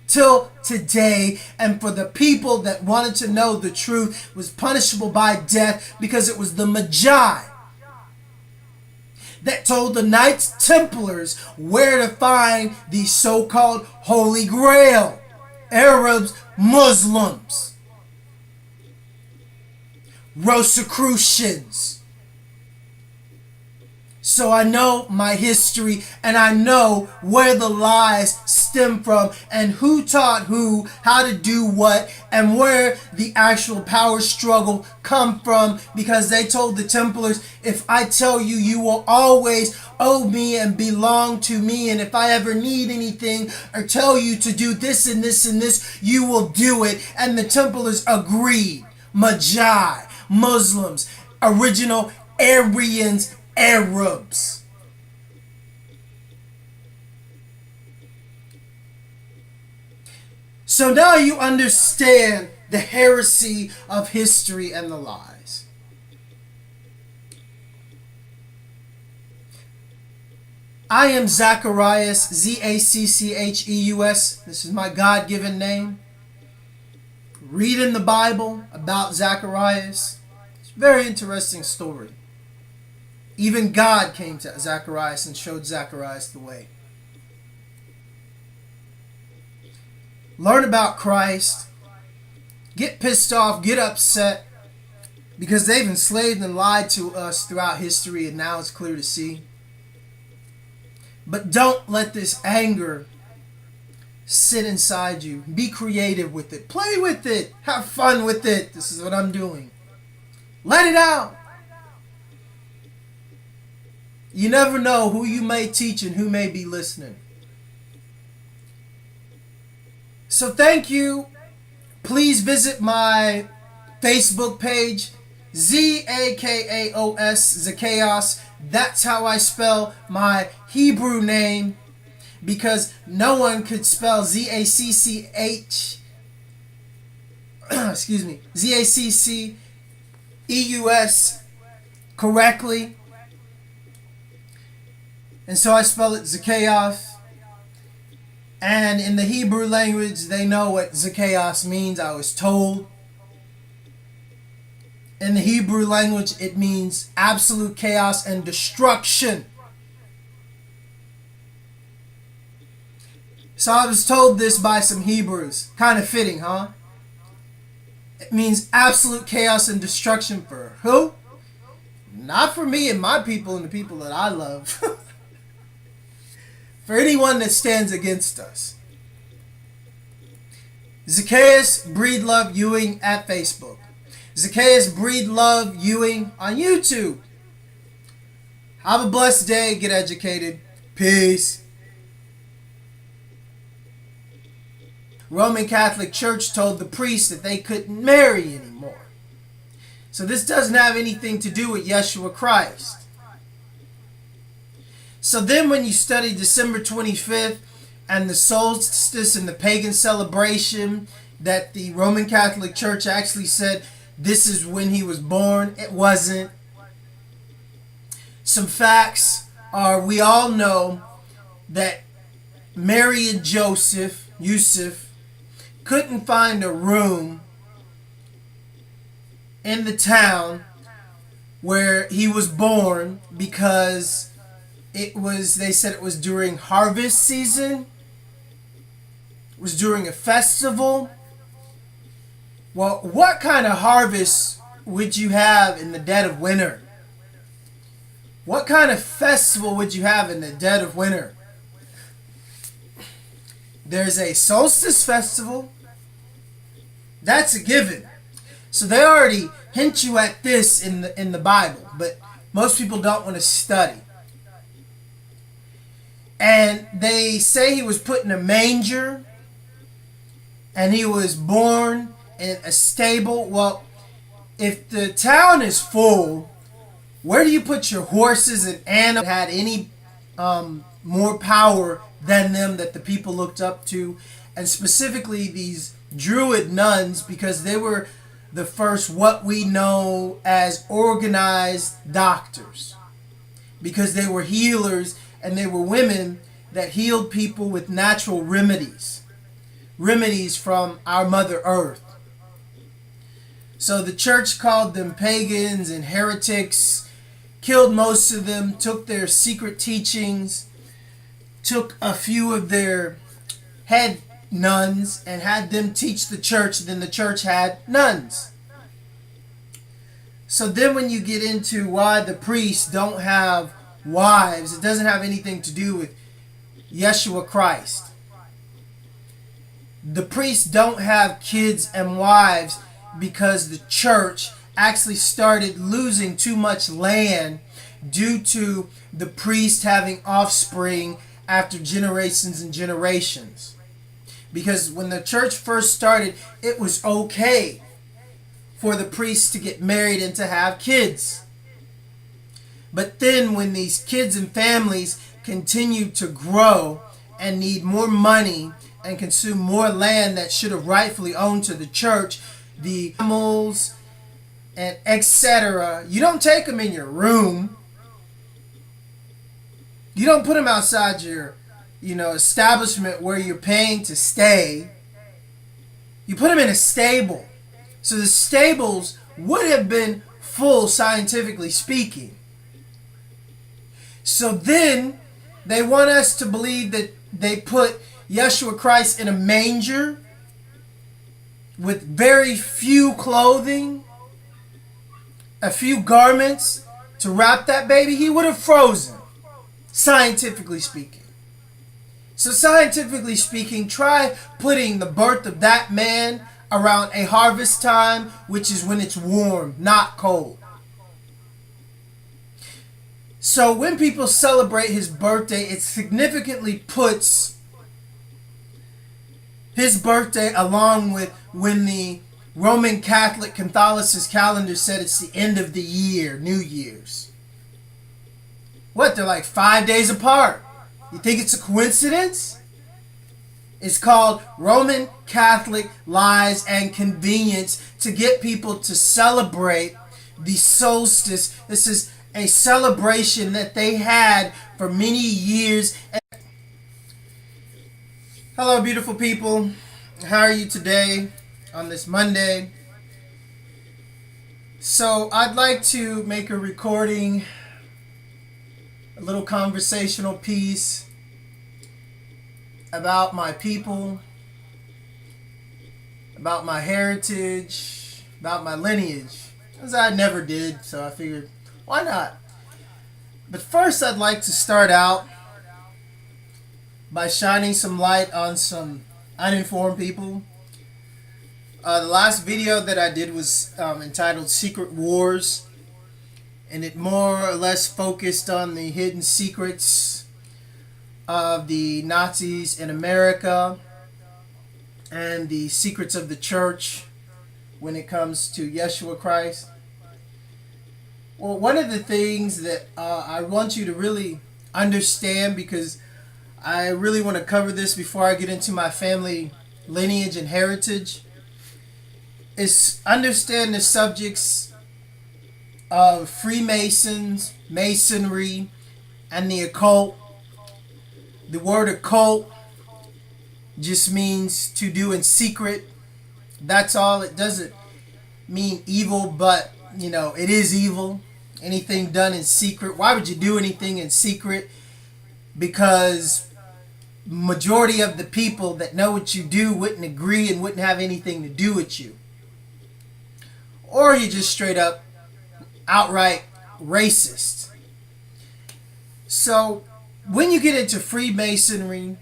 till today. And for the people that wanted to know the truth, it was punishable by death, because it was the Magi that told the Knights Templars where to find the so-called Holy Grail. Arabs, Muslims, Rosicrucians. So I know my history, and I know where the lies stem from, and who taught who how to do what, and where the actual power struggle come from, because they told the Templars, if I tell you, you will always owe me and belong to me, and if I ever need anything or tell you to do this and this and this, you will do it. And the Templars agreed. Magi, Muslims, original Aryans, Arabs. So now you understand the heresy of history and the lies. I am Zacharias, Zaccheus. This is my God-given name. Read in the Bible about Zacharias. It's a very interesting story. Even God came to Zacharias and showed Zacharias the way. Learn about Christ. Get pissed off, get upset, because they've enslaved and lied to us throughout history, and now it's clear to see. But don't let this anger sit inside you. Be creative with it. Play with it. Have fun with it. This is what I'm doing. Let it out. You never know who you may teach and who may be listening. So thank you. Please visit my Facebook page, Zakaos, Zakaos. That's how I spell my Hebrew name, because no one could spell Zacch, excuse me, Zacceus correctly. And so I spell it Zakaos. And in the Hebrew language, they know what Zakaos means, I was told. In the Hebrew language, it means absolute chaos and destruction. So I was told this by some Hebrews. Kind of fitting, huh? It means absolute chaos and destruction for who? Not for me and my people and the people that I love. For anyone that stands against us. Zacchaeus Breedlove Ewing at Facebook. Zacchaeus Breedlove Ewing on YouTube. Have a blessed day. Get educated. Peace. Roman Catholic Church told the priests that they couldn't marry anymore. So this doesn't have anything to do with Yeshua Christ. So then when you study December 25th and the solstice and the pagan celebration that the Roman Catholic Church actually said this is when he was born, it wasn't. Some facts are, we all know that Mary and Yusuf, couldn't find a room in the town where he was born because they said it was during harvest season. It was during a festival. Well, what kind of harvest would you have in the dead of winter? What kind of festival would you have in the dead of winter? There's a solstice festival. That's a given. So they already hint you at this in the Bible, but most people don't want to study. And they say he was put in a manger and he was born in a stable. Well, if the town is full Where do you put your horses and animals that had any more power than them that the people looked up to? And specifically these Druid nuns, because they were the first what we know as organized doctors. Because they were healers and they were women that healed people with natural remedies. Remedies from our Mother Earth. So the church called them pagans and heretics, killed most of them, took their secret teachings, took a few of their head nuns and had them teach the church. Then the church had nuns. So then when you get into why the priests don't have wives, it doesn't have anything to do with Yeshua Christ. The priests don't have kids and wives because the church actually started losing too much land due to the priest having offspring after generations and generations. Because when the church first started, it was okay for the priests to get married and to have kids. But then when these kids and families continued to grow and need more money and consume more land that should have rightfully owned to the church, the animals and etc., you don't take them in your room. You don't put them outside your, establishment where you're paying to stay. You put them in a stable. So the stables would have been full, scientifically speaking. So then they want us to believe that they put Yeshua Christ in a manger with very few clothing, a few garments to wrap that baby. He would have frozen, scientifically speaking. So scientifically speaking, try putting the birth of that man around a harvest time, which is when it's warm, not cold. So when people celebrate his birthday, it significantly puts his birthday along with when the Roman Catholic Catholicist calendar said it's the end of the year, New Year's. What, they're like 5 days apart. You think it's a coincidence? It's called Roman Catholic lies and convenience to get people to celebrate the solstice. This is a celebration that they had for many years. Hello, beautiful people. How are you today on this Monday? So I'd like to make a recording, a little conversational piece about my people, about my heritage, about my lineage, as I never did, so I figured, why not? But first I'd like to start out by shining some light on some uninformed people. The last video that I did was entitled Secret Wars, and it more or less focused on the hidden secrets of the Nazis in America and the secrets of the church when it comes to Yeshua Christ. Well, one of the things that I want you to really understand, because I really want to cover this before I get into my family lineage and heritage, is understand the subjects of Freemasons, Masonry, and the occult. The word occult just means to do in secret. That's all. It doesn't mean evil, but it is evil. Anything done in secret. Why would you do anything in secret? Because majority of the people that know what you do wouldn't agree and wouldn't have anything to do with you. Or you're just straight up outright racist. So when you get into Freemasonry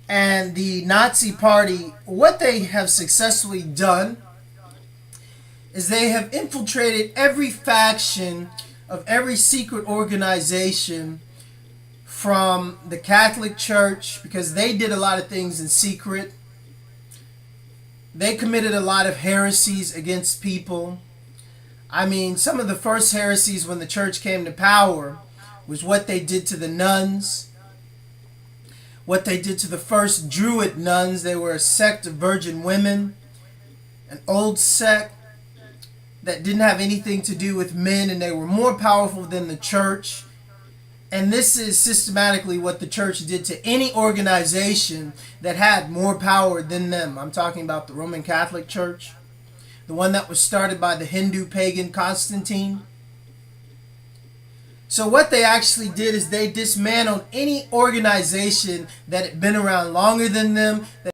and the Nazi Party, what they have successfully done is they have infiltrated every faction of every secret organization from the Catholic Church, because they did a lot of things in secret. They committed a lot of heresies against people. I mean, some of the first heresies when the church came to power was what they did to the nuns, what they did to the first Druid nuns. They were a sect of virgin women, an old sect that didn't have anything to do with men, and they were more powerful than the church. And this is systematically what the church did to any organization that had more power than them. I'm talking about the Roman Catholic Church, the one that was started by the Hindu pagan Constantine. So what they actually did is they dismantled any organization that had been around longer than them,